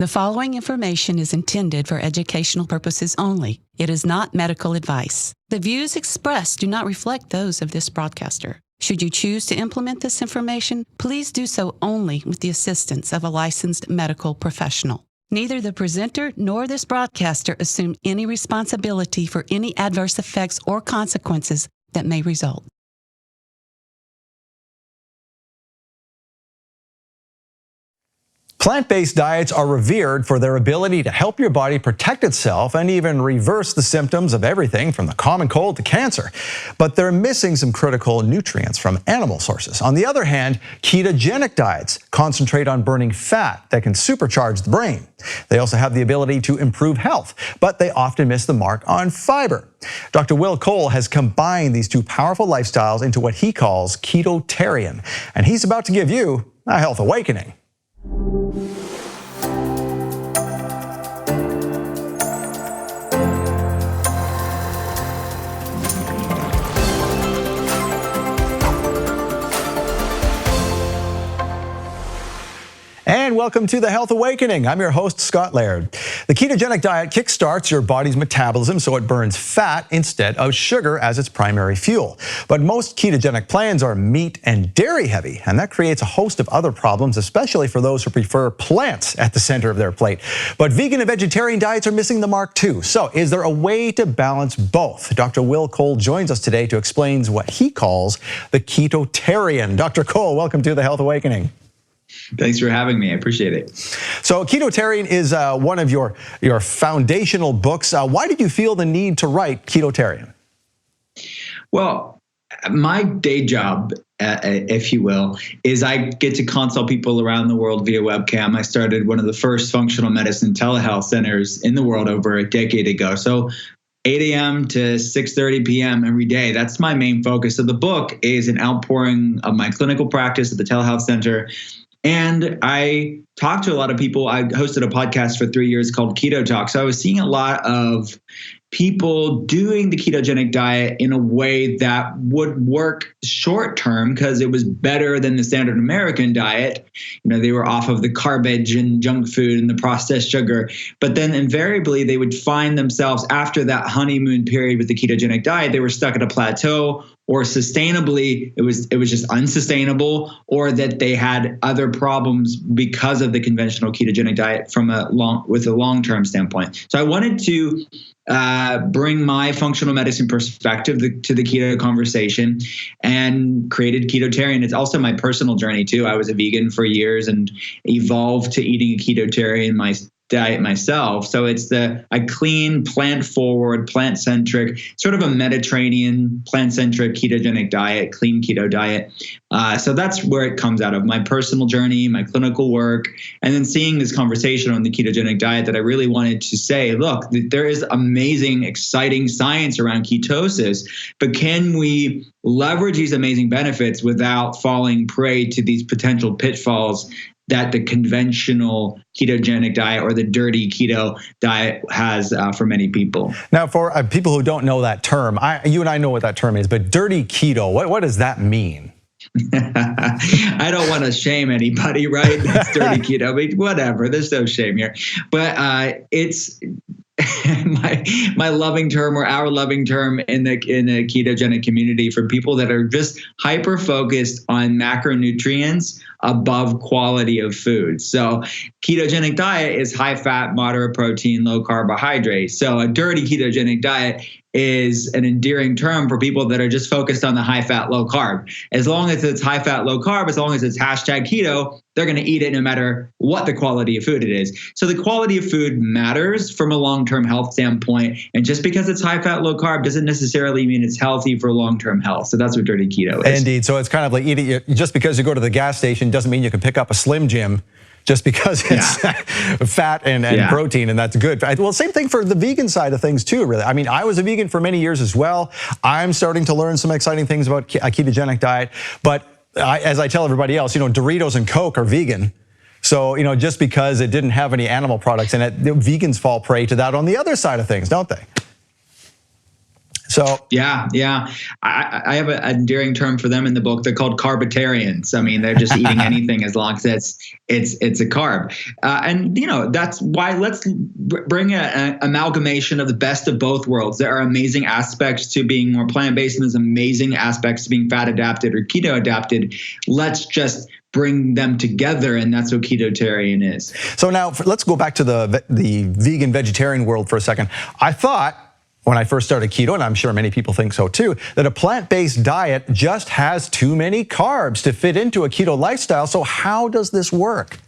The following information is intended for educational purposes only. It is not medical advice. The views expressed do not reflect those of this broadcaster. Should you choose to implement this information, please do so only with the assistance of a licensed medical professional. Neither the presenter nor this broadcaster assume any responsibility for any adverse effects or consequences that may result. Plant-based diets are revered for their ability to help your body protect itself and even reverse the symptoms of everything from the common cold to cancer. But they're missing some critical nutrients from animal sources. On the other hand, ketogenic diets concentrate on burning fat that can supercharge the brain. They also have the ability to improve health, but they often miss the mark on fiber. Dr. Will Cole has combined these two powerful lifestyles into what he calls Ketotarian, and he's about to give you a health awakening. And welcome to the Health Awakening. I'm your host, Scott Laird. The ketogenic diet kickstarts your body's metabolism so it burns fat instead of sugar as its primary fuel. But most ketogenic plans are meat and dairy heavy, and that creates a host of other problems, especially for those who prefer plants at the center of their plate. But vegan and vegetarian diets are missing the mark too. So is there a way to balance both? Dr. Will Cole joins us today to explain what he calls the Ketotarian. Dr. Cole, welcome to the Health Awakening. Thanks for having me. I appreciate it. So Ketotarian is one of your foundational books. Why did you feel the need to write Ketotarian? Well, my day job, if you will, is I get to consult people around the world via webcam. I started one of the first functional medicine telehealth centers in the world over a decade ago. So 8 a.m. to 6:30 p.m. every day. That's my main focus. So the book is an outpouring of my clinical practice at the telehealth center. And I talked to a lot of people. I hosted a podcast for 3 years called Keto Talk. So I was seeing a lot of people doing the ketogenic diet in a way that would work short term because it was better than the standard American diet. You know, they were off of the garbage and junk food and the processed sugar. But then invariably they would find themselves after that honeymoon period with the ketogenic diet, they were stuck at a plateau, or sustainably it was just unsustainable, or that they had other problems because of the conventional ketogenic diet with a long-term standpoint. So I wanted to bring my functional medicine perspective to the keto conversation and created Ketotarian. It's also my personal journey too. I was a vegan for years and evolved to eating a ketotarian diet myself. So it's a clean, plant-forward, plant-centric, sort of a Mediterranean, plant-centric ketogenic diet, clean keto diet. So that's where it comes out of, my personal journey, my clinical work, and then seeing this conversation on the ketogenic diet that I really wanted to say, look, there is amazing, exciting science around ketosis, but can we leverage these amazing benefits without falling prey to these potential pitfalls that the conventional ketogenic diet or the dirty keto diet has for many people? Now, for people who don't know that term, you and I know what that term is, but dirty keto, what does that mean? I don't want to shame anybody, right? It's dirty keto, but whatever. There's no shame here. But it's my loving term, or our loving term in the ketogenic community, for people that are just hyper focused on macronutrients above quality of food. So ketogenic diet is high fat, moderate protein, low carbohydrate. So a dirty ketogenic diet is an endearing term for people that are just focused on the high fat, low carb. As long as it's high fat, low carb, as long as it's hashtag keto, they're going to eat it no matter what the quality of food it is. So the quality of food matters from a long-term health standpoint. And just because it's high fat, low carb doesn't necessarily mean it's healthy for long-term health. So that's what dirty keto is. Indeed. So it's kind of like eating, just because you go to the gas station doesn't mean you can pick up a Slim Jim just because it's fat and protein, and that's good. Well, same thing for the vegan side of things too, really. I mean, I was a vegan for many years as well. I'm starting to learn some exciting things about a ketogenic diet, but as I tell everybody else, Doritos and Coke are vegan. So, just because it didn't have any animal products in it, vegans fall prey to that on the other side of things, don't they? So yeah. I have an endearing term for them in the book. They're called carbitarians. I mean, they're just eating anything as long as it's a carb. And that's why let's bring an amalgamation of the best of both worlds. There are amazing aspects to being more plant-based, and there's amazing aspects to being fat adapted or keto adapted. Let's just bring them together, and that's what Ketotarian is. So now let's go back to the vegan vegetarian world for a second. I thought when I first started keto, and I'm sure many people think so too, that a plant-based diet just has too many carbs to fit into a keto lifestyle. So how does this work?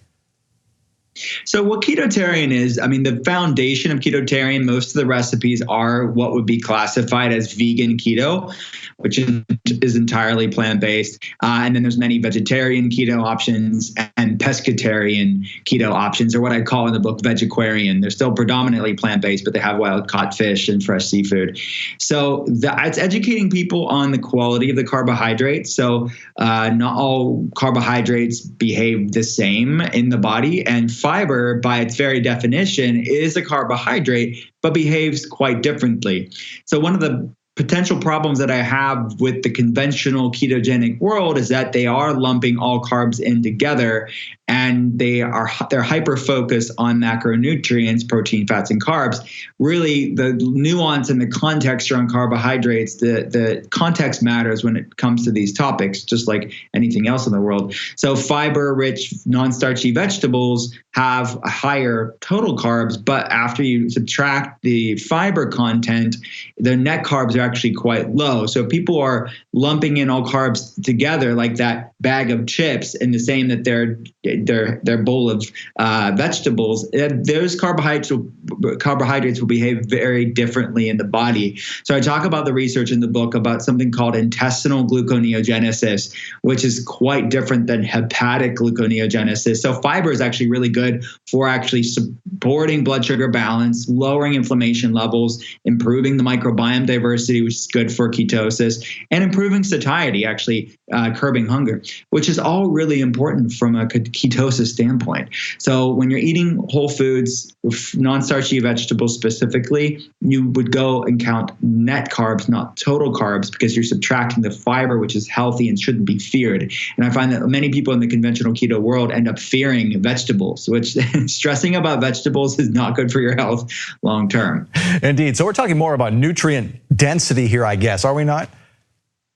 So what Ketotarian is, I mean, the foundation of Ketotarian, most of the recipes are what would be classified as vegan keto, which is entirely plant-based. And then there's many vegetarian keto options and pescatarian keto options, or what I call in the book vegetarian. They're still predominantly plant-based, but they have wild-caught fish and fresh seafood. So it's educating people on the quality of the carbohydrates. So not all carbohydrates behave the same in the body, and fiber, by its very definition, is a carbohydrate, but behaves quite differently. So one of the potential problems that I have with the conventional ketogenic world is that they are lumping all carbs in together, and they're hyper focused on macronutrients, protein, fats, and carbs. Really, the nuance and the context around carbohydrates, the context matters when it comes to these topics, just like anything else in the world. So fiber-rich, non-starchy vegetables have a higher total carbs, but after you subtract the fiber content, their net carbs are actually quite low. So people are lumping in all carbs together like that bag of chips and the saying that their bowl of vegetables. Those carbohydrates will behave very differently in the body. So I talk about the research in the book about something called intestinal gluconeogenesis, which is quite different than hepatic gluconeogenesis. So fiber is actually really good for actually supporting blood sugar balance, lowering inflammation levels, improving the microbiome diversity, which is good for ketosis, and improving satiety, actually curbing hunger, which is all really important from a ketosis standpoint. So when you're eating whole foods, non-starchy vegetables specifically, you would go and count net carbs, not total carbs, because you're subtracting the fiber, which is healthy and shouldn't be feared. And I find that many people in the conventional keto world end up fearing vegetables, which stressing about vegetables is not good for your health long term. Indeed. So we're talking more about nutrient density here, I guess, are we not?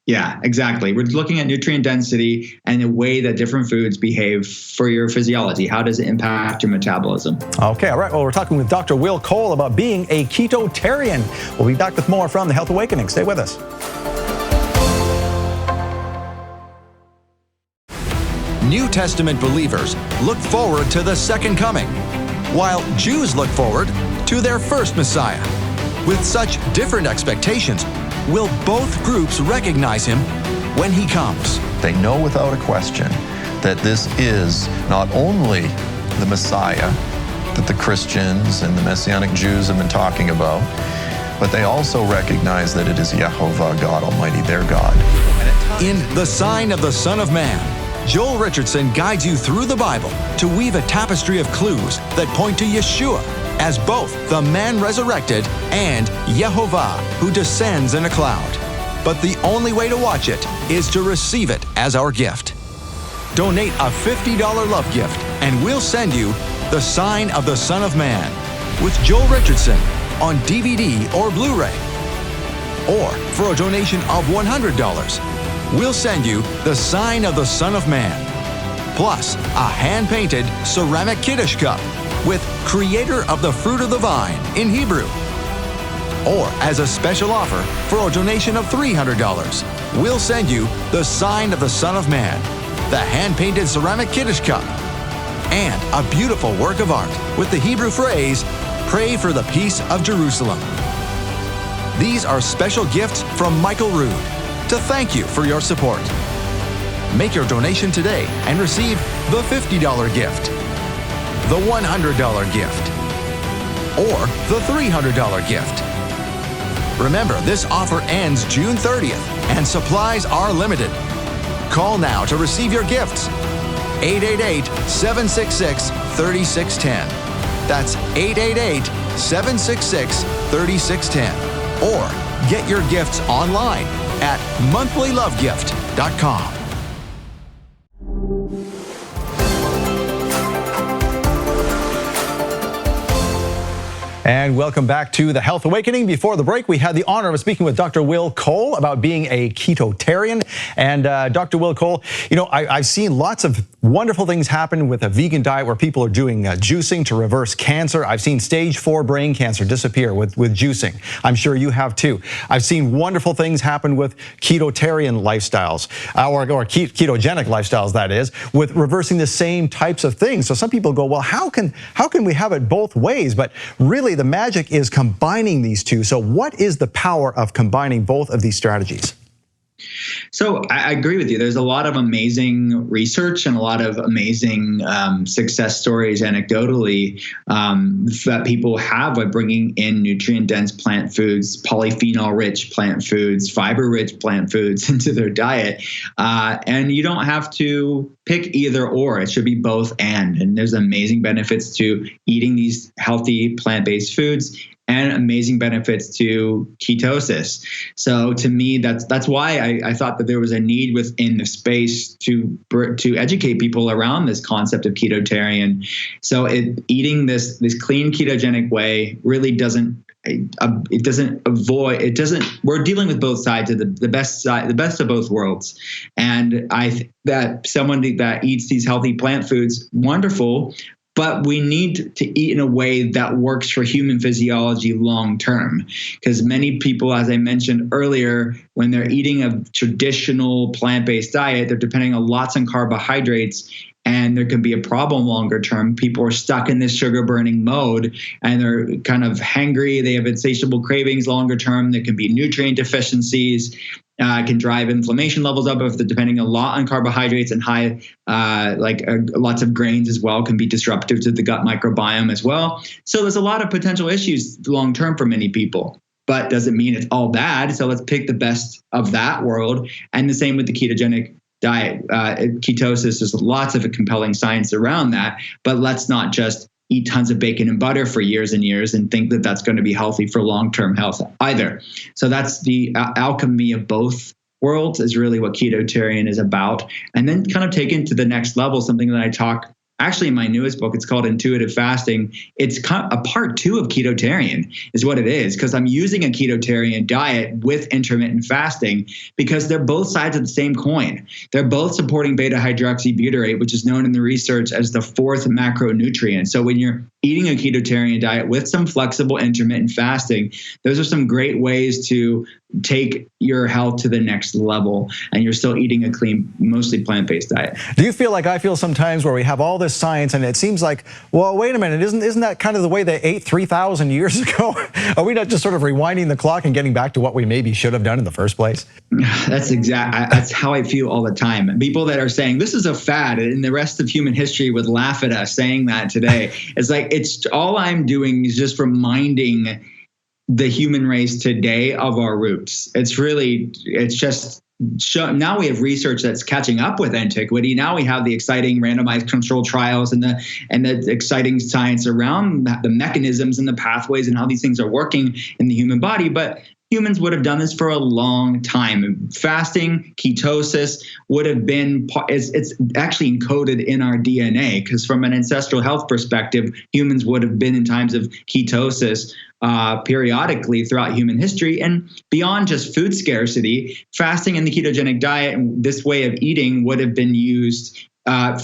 Yeah, exactly. We're looking at nutrient density and the way that different foods behave for your physiology. How does it impact your metabolism? Okay, all right. Well, we're talking with Dr. Will Cole about being a Ketotarian. We'll be back with more from The Health Awakening. Stay with us. New Testament believers look forward to the second coming, while Jews look forward to their first Messiah. With such different expectations, will both groups recognize him when he comes? They know without a question that this is not only the Messiah that the Christians and the Messianic Jews have been talking about, but they also recognize that it is Yehovah, God Almighty, their God. In The Sign of the Son of Man, Joel Richardson guides you through the Bible to weave a tapestry of clues that point to Yeshua as both the man resurrected and Yehovah who descends in a cloud. But the only way to watch it is to receive it as our gift. Donate a $50 love gift and we'll send you The Sign of the Son of Man with Joel Richardson on DVD or Blu-ray. Or for a donation of $100, we'll send you The Sign of the Son of Man, plus a hand-painted ceramic Kiddush cup with Creator of the Fruit of the Vine in Hebrew. Or as a special offer for a donation of $300, we'll send you The Sign of the Son of Man, the hand-painted ceramic Kiddush cup, and a beautiful work of art with the Hebrew phrase, "Pray for the Peace of Jerusalem." These are special gifts from Michael Rood to thank you for your support. Make your donation today and receive the $50 gift, the $100 gift, or the $300 gift. Remember, this offer ends June 30th and supplies are limited. Call now to receive your gifts. 888-766-3610. That's 888-766-3610. Or Get your gifts online at monthlylovegift.com. And welcome back to The Health Awakening. Before the break, we had the honor of speaking with Dr. Will Cole about being a Ketotarian. And Dr. Will Cole, you know, I've seen lots of wonderful things happen with a vegan diet where people are doing juicing to reverse cancer. I've seen stage 4 brain cancer disappear with juicing. I'm sure you have too. I've seen wonderful things happen with Ketotarian lifestyles, or ketogenic lifestyles, that is, with reversing the same types of things. So some people go, well, how can we have it both ways? But really, the magic is combining these two. So what is the power of combining both of these strategies? So I agree with you. There's a lot of amazing research and a lot of amazing success stories anecdotally that people have by bringing in nutrient-dense plant foods, polyphenol-rich plant foods, fiber-rich plant foods into their diet. And you don't have to pick either or. It should be both and. And there's amazing benefits to eating these healthy plant-based foods and amazing benefits to ketosis. So to me, that's why I thought that there was a need within the space to educate people around this concept of ketotarian. So eating this clean ketogenic way really doesn't. We're dealing with both sides of the best of both worlds. And I think that someone that eats these healthy plant foods, wonderful. But we need to eat in a way that works for human physiology long term. Because many people, as I mentioned earlier, when they're eating a traditional plant-based diet, they're depending on lots on carbohydrates, and there can be a problem longer term. People are stuck in this sugar burning mode and they're kind of hangry. They have insatiable cravings longer term. There can be nutrient deficiencies. Can drive inflammation levels up if they're depending a lot on carbohydrates, and high, lots of grains as well can be disruptive to the gut microbiome as well. So there's a lot of potential issues long term for many people, but doesn't mean it's all bad. So let's pick the best of that world. And the same with the ketogenic diet. Ketosis, there's lots of compelling science around that, but let's not just eat tons of bacon and butter for years and years and think that that's going to be healthy for long-term health either. So that's the alchemy of both worlds is really what Ketotarian is about. And then kind of taken to the next level, something that I talk actually in my newest book, it's called Intuitive Fasting. It's kind of a part 2 of Ketotarian is what it is, because I'm using a Ketotarian diet with intermittent fasting because they're both sides of the same coin. They're both supporting beta-hydroxybutyrate, which is known in the research as the 4th macronutrient. So when you're eating a Ketotarian diet with some flexible intermittent fasting, those are some great ways to take your health to the next level, and you're still eating a clean, mostly plant-based diet. Do you feel like I feel sometimes where we have all this science and it seems like, well, wait a minute, isn't that kind of the way they ate 3,000 years ago? Are we not just sort of rewinding the clock and getting back to what we maybe should have done in the first place? That's how I feel all the time. People that are saying this is a fad and the rest of human history would laugh at us saying that today. It's like, it's all I'm doing is just reminding the human race today of our roots. It's just now we have research that's catching up with antiquity. Now we have the exciting randomized controlled trials and the exciting science around the mechanisms and the pathways and how these things are working in the human body. But humans would have done this for a long time. Fasting, ketosis would have been, it's actually encoded in our DNA, because from an ancestral health perspective, humans would have been in times of ketosis periodically throughout human history. And beyond just food scarcity, fasting and the ketogenic diet and this way of eating would have been used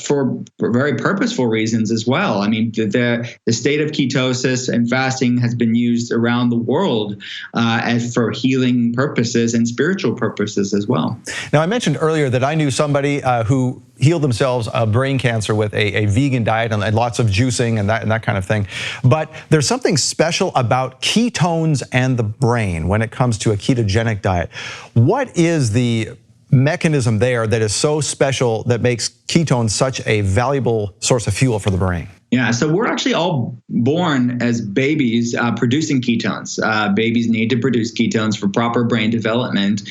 for very purposeful reasons as well. I mean, the state of ketosis and fasting has been used around the world as for healing purposes and spiritual purposes as well. Now, I mentioned earlier that I knew somebody who healed themselves of brain cancer with a vegan diet and lots of juicing and that kind of thing. But there's something special about ketones and the brain when it comes to a ketogenic diet. What is the mechanism there that is so special that makes ketones such a valuable source of fuel for the brain? Yeah, so we're actually all born as babies producing ketones. Babies need to produce ketones for proper brain development.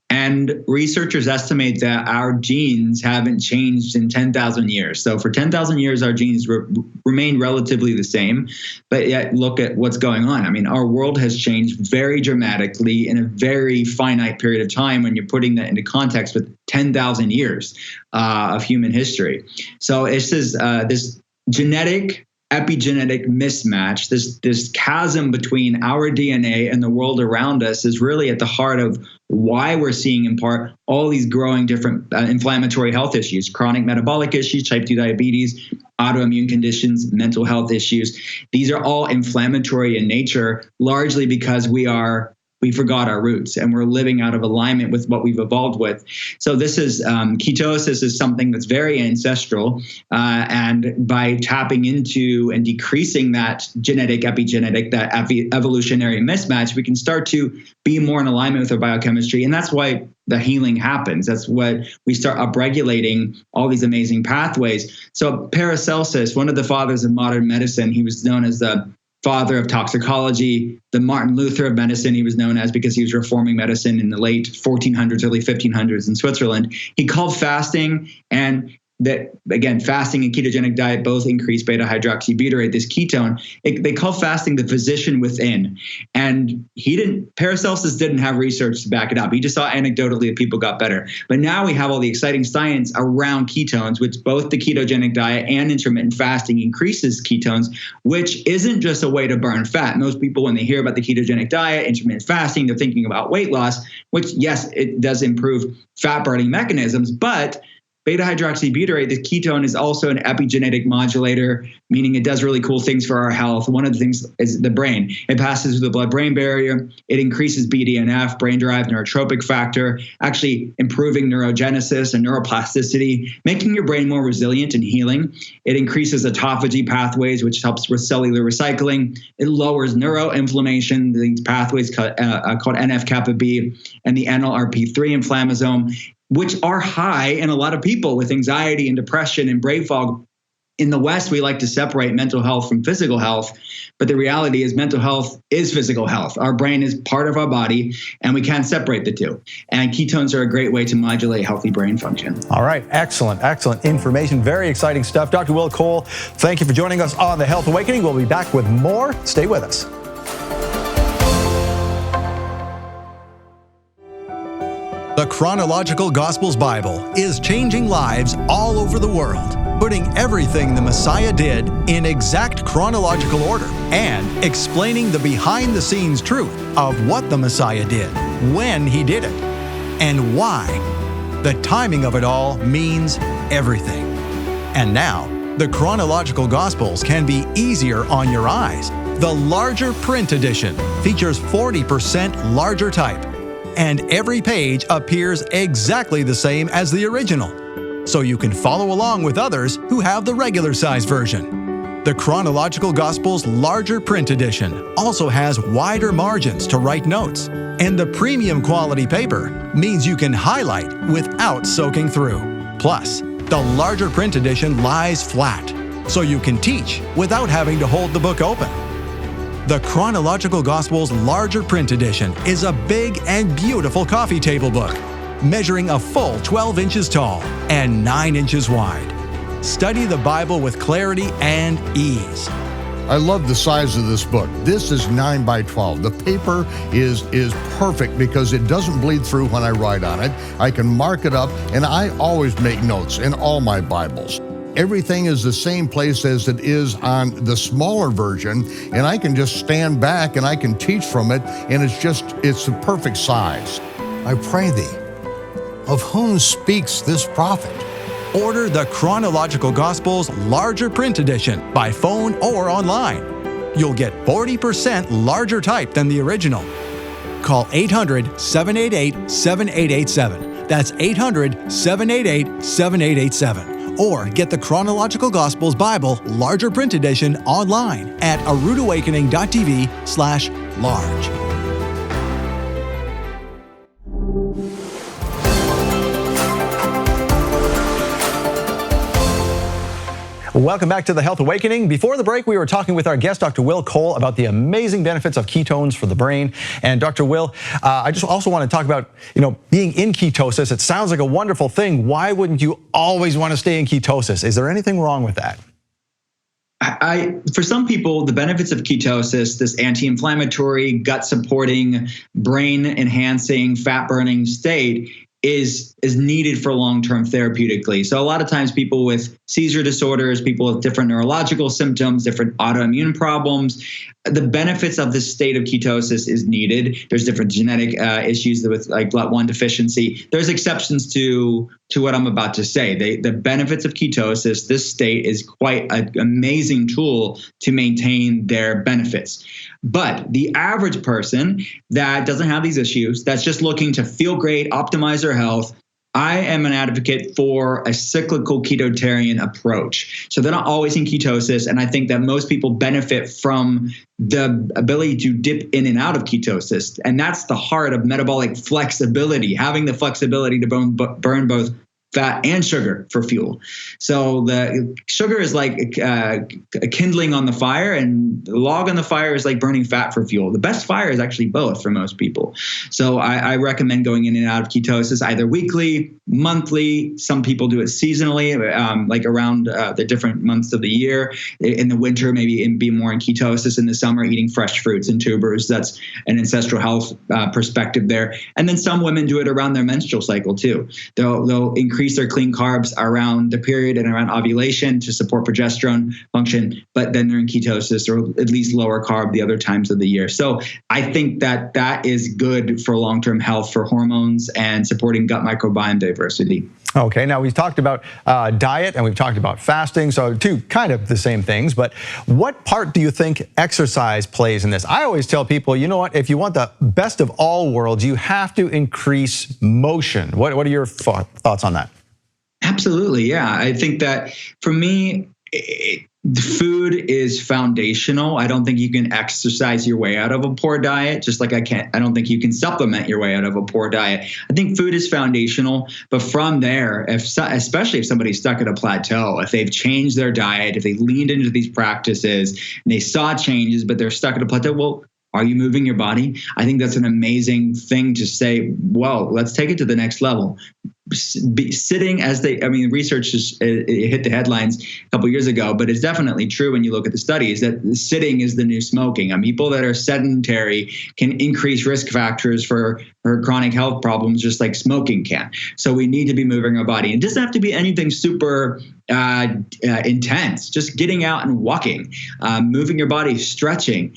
And researchers estimate that our genes haven't changed in 10,000 years. So for 10,000 years, our genes remain relatively the same. But yet, look at what's going on. I mean, our world has changed very dramatically in a very finite period of time when you're putting that into context with 10,000 years of human history. So it's this genetic epigenetic mismatch, this chasm between our DNA and the world around us is really at the heart of why we're seeing, in part, all these growing different inflammatory health issues, chronic metabolic issues, type 2 diabetes, autoimmune conditions, mental health issues. These are all inflammatory in nature, largely because we forgot our roots and we're living out of alignment with what we've evolved with. So this is ketosis is something that's very ancestral. And by tapping into and decreasing that genetic, epigenetic, that evolutionary mismatch, we can start to be more in alignment with our biochemistry. And that's why the healing happens. That's what we start upregulating all these amazing pathways. So Paracelsus, one of the fathers of modern medicine, he was known as the father of toxicology, the Martin Luther of medicine, he was known as, because he was reforming medicine in the late 1400s, early 1500s in Switzerland. He called fasting, and that, again, fasting and ketogenic diet both increase beta-hydroxybutyrate, this ketone. They call fasting the physician within. And Paracelsus didn't have research to back it up. He just saw anecdotally that people got better. But now we have all the exciting science around ketones, which both the ketogenic diet and intermittent fasting increases ketones, which isn't just a way to burn fat. Most people, when they hear about the ketogenic diet, intermittent fasting, they're thinking about weight loss, which, yes, it does improve fat burning mechanisms, but beta-hydroxybutyrate, the ketone, is also an epigenetic modulator, meaning it does really cool things for our health. One of the things is the brain. It passes through the blood-brain barrier. It increases BDNF, brain-derived neurotropic factor, actually improving neurogenesis and neuroplasticity, making your brain more resilient and healing. It increases autophagy pathways, which helps with cellular recycling. It lowers neuroinflammation, these pathways called NF-kappa B and the NLRP3 inflammasome, which are high in a lot of people with anxiety and depression and brain fog. In the West, we like to separate mental health from physical health, but the reality is mental health is physical health. Our brain is part of our body, and we can't separate the two. And ketones are a great way to modulate healthy brain function. All right, excellent information, very exciting stuff. Dr. Will Cole, thank you for joining us on The Health Awakening. We'll be back with more. Stay with us. The Chronological Gospels Bible is changing lives all over the world, putting everything the Messiah did in exact chronological order and explaining the behind-the-scenes truth of what the Messiah did, when he did it, and why. The timing of it all means everything. And now, the Chronological Gospels can be easier on your eyes. The larger print edition features 40% larger type, and every page appears exactly the same as the original, so you can follow along with others who have the regular size version. The Chronological Gospels larger print edition also has wider margins to write notes, and the premium quality paper means you can highlight without soaking through. Plus, the larger print edition lies flat, so you can teach without having to hold the book open. The Chronological Gospels larger print edition is a big and beautiful coffee table book, measuring a full 12 inches tall and 9 inches wide. Study the Bible with clarity and ease. I love the size of this book. This is 9 by 12. The paper is perfect because it doesn't bleed through when I write on it. I can mark it up, and I always make notes in all my Bibles. Everything is the same place as it is on the smaller version, and I can just stand back and I can teach from it, and it's the perfect size. I pray thee, of whom speaks this prophet? Order the Chronological Gospels larger print edition by phone or online. You'll get 40% larger type than the original. Call 800-788-7887. That's 800-788-7887. Or get the Chronological Gospels Bible larger print edition online at aroodawakening.tv/large. Welcome back to the Health Awakening. Before the break, we were talking with our guest, Dr. Will Cole, about the amazing benefits of ketones for the brain. And Dr. Will, I just also want to talk about, being in ketosis. It sounds like a wonderful thing. Why wouldn't you always want to stay in ketosis? Is there anything wrong with that? For some people, the benefits of ketosis, this anti-inflammatory, gut-supporting, brain-enhancing, fat-burning state, is needed for long-term therapeutically. So a lot of times people with seizure disorders, people with different neurological symptoms, different autoimmune problems, the benefits of this state of ketosis is needed. There's different genetic issues with like GLUT1 deficiency. There's exceptions to what I'm about to say. The benefits of ketosis, this state is quite an amazing tool to maintain their benefits. But the average person that doesn't have these issues, that's just looking to feel great, optimize their health, I am an advocate for a cyclical ketotarian approach. So they're not always in ketosis, and I think that most people benefit from the ability to dip in and out of ketosis. And that's the heart of metabolic flexibility, having the flexibility to burn both fat and sugar for fuel. So the sugar is like a kindling on the fire, and the log on the fire is like burning fat for fuel. The best fire is actually both for most people. So I recommend going in and out of ketosis either weekly, monthly. Some people do it seasonally, like around the different months of the year. In the winter, maybe be more in ketosis. In the summer, eating fresh fruits and tubers. That's an ancestral health perspective there. And then some women do it around their menstrual cycle too. They'll increase their clean carbs around the period and around ovulation to support progesterone function, but then they're in ketosis or at least lower carb the other times of the year. So I think that is good for long-term health for hormones and supporting gut microbiome diversity. Okay, now we've talked about diet and we've talked about fasting, so two kind of the same things, but what part do you think exercise plays in this? I always tell people, you know what, if you want the best of all worlds, you have to increase motion. What are your thoughts on that? Absolutely, yeah. I think that for me, the food is foundational. I don't think you can exercise your way out of a poor diet, just like I don't think you can supplement your way out of a poor diet. I think food is foundational, but from there, especially if somebody's stuck at a plateau, if they've changed their diet, if they leaned into these practices and they saw changes, but they're stuck at a plateau, well, are you moving your body? I think that's an amazing thing to say, well, let's take it to the next level. Sitting research it hit the headlines a couple years ago, but it's definitely true when you look at the studies that sitting is the new smoking. People that are sedentary can increase risk factors for chronic health problems just like smoking can. So we need to be moving our body. It doesn't have to be anything super intense, just getting out and walking, moving your body, stretching.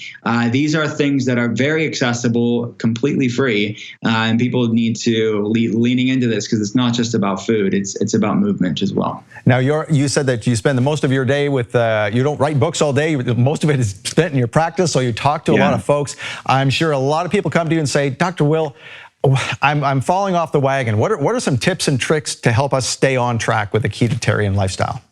These are things that are very accessible, completely free, and people need to leaning into this because it's not just about food, it's about movement as well. Now you said that you spend the most of your day with, you don't write books all day, most of it is spent in your practice, so you talk to a lot of folks. I'm sure a lot of people come to you and say, Dr. Will, I'm falling off the wagon. What are some tips and tricks to help us stay on track with the ketotarian lifestyle?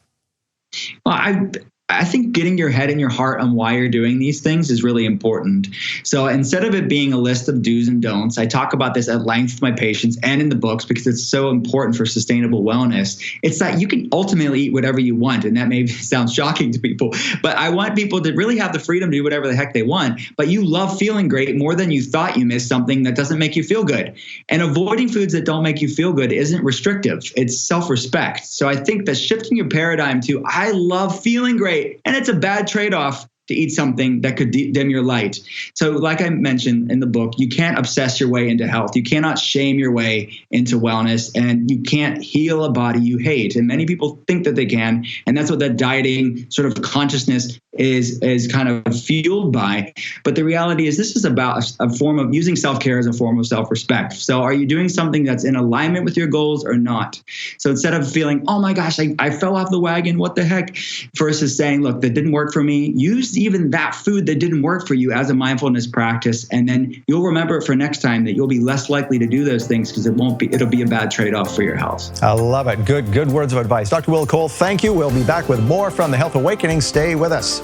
Well, I think getting your head and your heart on why you're doing these things is really important. So instead of it being a list of do's and don'ts, I talk about this at length with my patients and in the books because it's so important for sustainable wellness. It's that you can ultimately eat whatever you want, and that may sound shocking to people, but I want people to really have the freedom to do whatever the heck they want, but you love feeling great more than you thought you missed something that doesn't make you feel good. And avoiding foods that don't make you feel good isn't restrictive, it's self-respect. So I think that shifting your paradigm to, I love feeling great, and it's a bad trade-off to eat something that could dim your light. So like I mentioned in the book, you can't obsess your way into health. You cannot shame your way into wellness, and you can't heal a body you hate. And many people think that they can, and that's what that dieting sort of consciousness is kind of fueled by. But the reality is this is about a form of using self-care as a form of self-respect. So are you doing something that's in alignment with your goals or not? So instead of feeling, oh my gosh, I fell off the wagon, what the heck? Versus saying, look, that didn't work for me. Use even that food that didn't work for you as a mindfulness practice. And then you'll remember it for next time that you'll be less likely to do those things because it'll be a bad trade-off for your health. I love it. Good words of advice. Dr. Will Cole, thank you. We'll be back with more from the Health Awakening. Stay with us.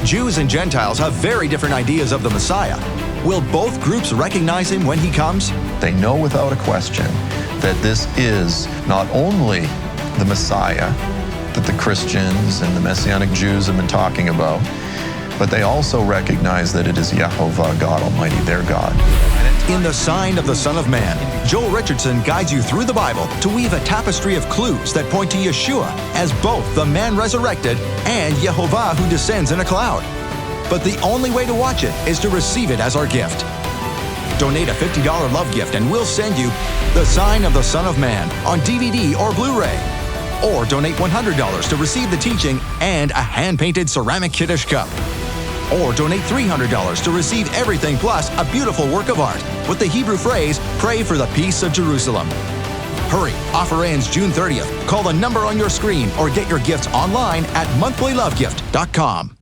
Jews and Gentiles have very different ideas of the Messiah. Will both groups recognize him when he comes? They know without a question that this is not only the Messiah that the Christians and the Messianic Jews have been talking about, but they also recognize that it is Yehovah, God Almighty, their God. In The Sign of the Son of Man, Joel Richardson guides you through the Bible to weave a tapestry of clues that point to Yeshua as both the man resurrected and Yehovah who descends in a cloud. But the only way to watch it is to receive it as our gift. Donate a $50 love gift and we'll send you The Sign of the Son of Man on DVD or Blu-ray. Or donate $100 to receive the teaching and a hand-painted ceramic Kiddush cup. Or donate $300 to receive everything plus a beautiful work of art with the Hebrew phrase, "Pray for the peace of Jerusalem." Hurry, offer ends June 30th. Call the number on your screen or get your gifts online at monthlylovegift.com.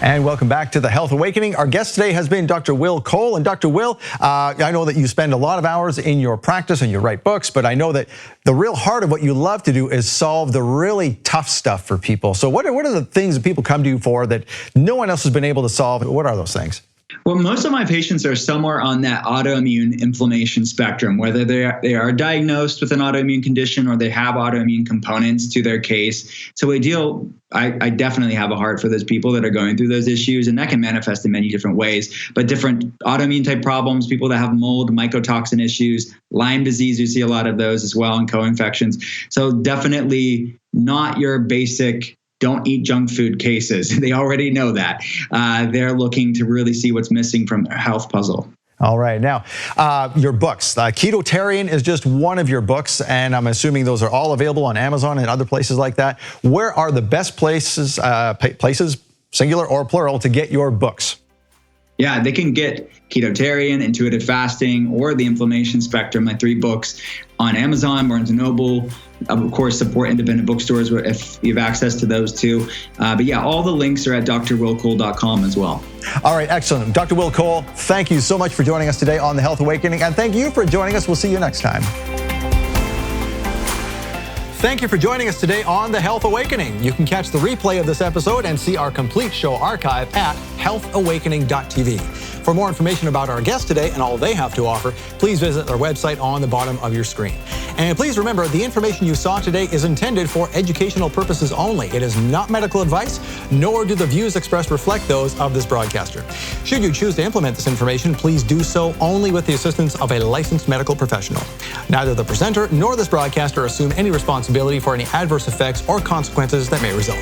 And welcome back to the Health Awakening. Our guest today has been Dr. Will Cole. And Dr. Will, I know that you spend a lot of hours in your practice and you write books, but I know that the real heart of what you love to do is solve the really tough stuff for people. So what are the things that people come to you for that no one else has been able to solve? What are those things? Well, most of my patients are somewhere on that autoimmune inflammation spectrum, whether they are diagnosed with an autoimmune condition or they have autoimmune components to their case. So I definitely have a heart for those people that are going through those issues, and that can manifest in many different ways. But different autoimmune type problems, people that have mold, mycotoxin issues, Lyme disease, you see a lot of those as well, and co-infections. So definitely not your basic don't eat junk food cases. They already know that. They're looking to really see what's missing from their health puzzle. All right. Now, your books. Ketotarian is just one of your books, and I'm assuming those are all available on Amazon and other places like that. Where are the best places, singular or plural, to get your books? Yeah, they can get Ketotarian, Intuitive Fasting, or The Inflammation Spectrum, my 3 books, on Amazon, Barnes & Noble. Of course, support independent bookstores if you have access to those too. But yeah, all the links are at drwillcole.com as well. All right, excellent. Dr. Will Cole, thank you so much for joining us today on The Health Awakening, and thank you for joining us. We'll see you next time. Thank you for joining us today on The Health Awakening. You can catch the replay of this episode and see our complete show archive at healthawakening.tv. For more information about our guests today and all they have to offer, please visit their website on the bottom of your screen. And please remember, the information you saw today is intended for educational purposes only. It is not medical advice, nor do the views expressed reflect those of this broadcaster. Should you choose to implement this information, please do so only with the assistance of a licensed medical professional. Neither the presenter nor this broadcaster assume any responsibility for any adverse effects or consequences that may result.